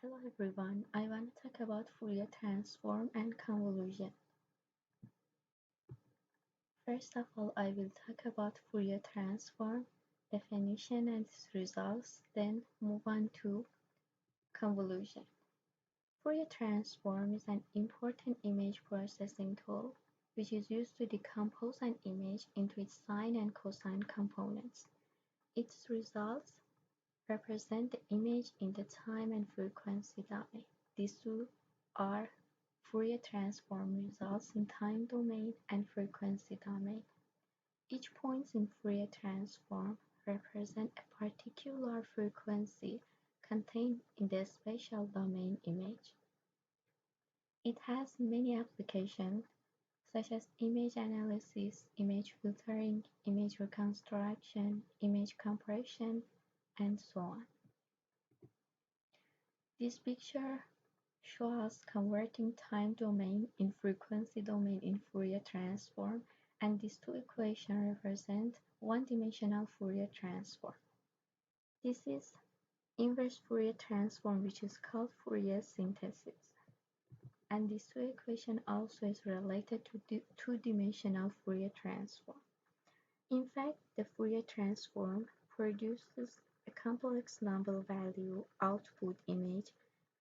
Hello everyone, I want to talk about Fourier transform and convolution. First of all, I will talk about Fourier transform, definition and its results, then move on to convolution. Fourier transform is an important image processing tool which is used to decompose an image into its sine and cosine components. Its results represent the image in the time and frequency domain. These two are Fourier transform results in time domain and frequency domain. Each point in Fourier transform represents a particular frequency contained in the spatial domain image. It has many applications such as image analysis, image filtering, image reconstruction, image compression, and so on. This picture shows converting time domain in frequency domain in Fourier transform, and these two equations represent one-dimensional Fourier transform. This is inverse Fourier transform, which is called Fourier synthesis. And this two equation also is related to the two-dimensional Fourier transform. In fact, the Fourier transform produces a complex number value output image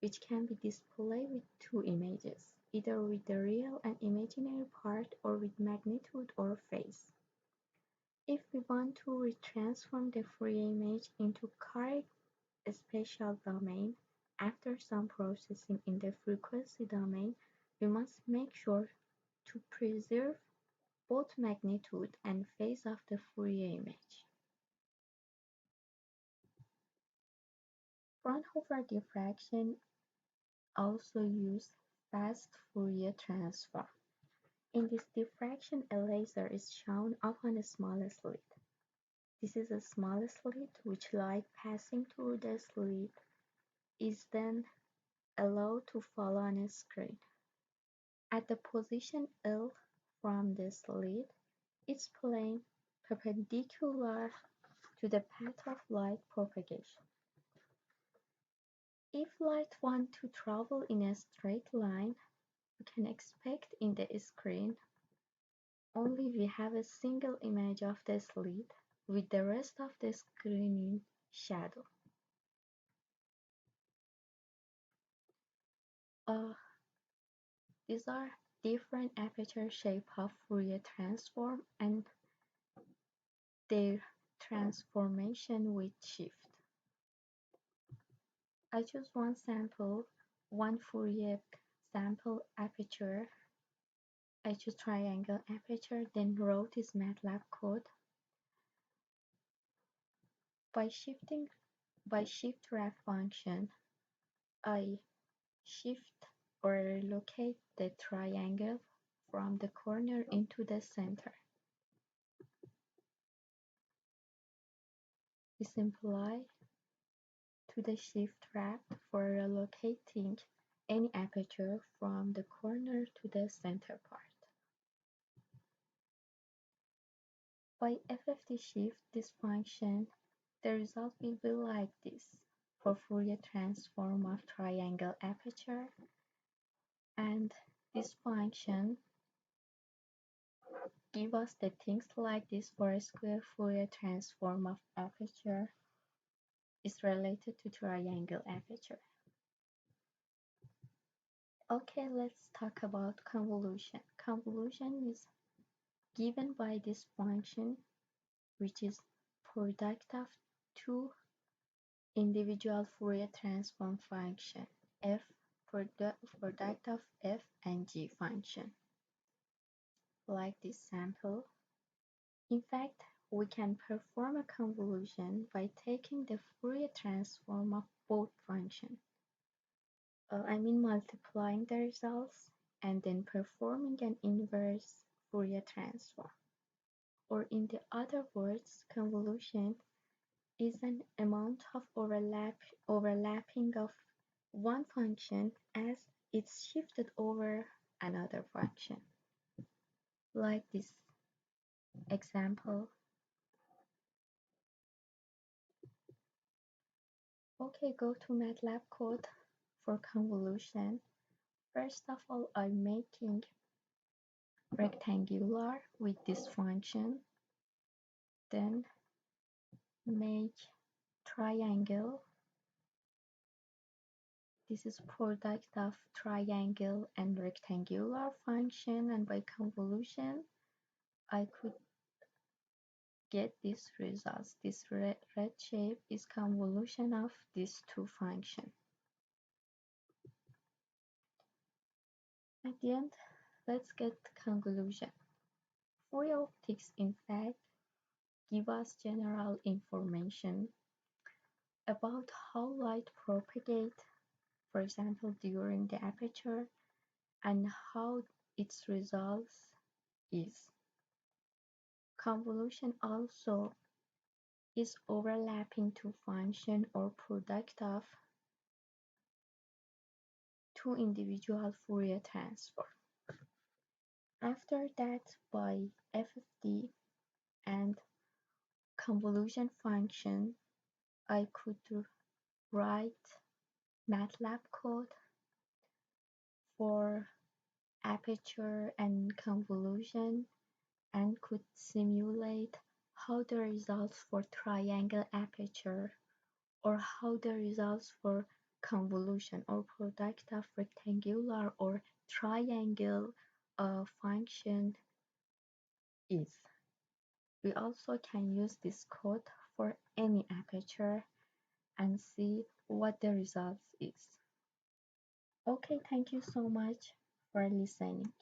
which can be displayed with two images, either with the real and imaginary part or with magnitude or phase. If we want to retransform the Fourier image into correct spatial domain after some processing in the frequency domain, we must make sure to preserve both magnitude and phase of the Fourier image. Fraunhofer diffraction also use fast Fourier transform. In this diffraction, a laser is shown upon a small slit. This is a small slit which light passing through the slit is then allowed to fall on a screen. At the position L from the slit, its plane perpendicular to the path of light propagation. If light wants to travel in a straight line, we can expect in the screen only we have a single image of the slit with the rest of the screen in shadow. These are different aperture shape of Fourier transform and their transformation with shift. I choose one sample, one Fourier sample aperture. I choose triangle aperture, then wrote this MATLAB code. By shift ref function, I shift or relocate the triangle from the corner into the center. We simplify to the shift ref for relocating any aperture from the corner to the center part. By FFT shift this function, the result will be like this for Fourier transform of triangle aperture, and this function give us the things like this for a square Fourier transform of aperture is related to triangle aperture. Okay, let's talk about convolution. Convolution is given by this function, which is product of two individual Fourier transform function, f product of f and g function, like this sample. In fact, we can perform a convolution by taking the Fourier transform of both functions. Multiplying the results and then performing an inverse Fourier transform. Or in the other words, convolution is an amount of overlapping of one function as it's shifted over another function. Like this example. Okay, go to MATLAB code for convolution, first of all, I'm making rectangular with this function, then make triangle. This is product of triangle and rectangular function, and by convolution, I could get these results. This red shape is convolution of these two functions. At the end, let's get conclusion. Fourier optics, in fact, give us general information about how light propagates, for example, during the aperture, and how its results is. Convolution also is overlapping two function or product of two individual Fourier transform. After that, by FFT and convolution function, I could write MATLAB code for aperture and convolution and could simulate how the results for triangle aperture or how the results for convolution or product of rectangular or triangle function is. We also can use this code for any aperture and see what the results is. Okay, thank you so much for listening.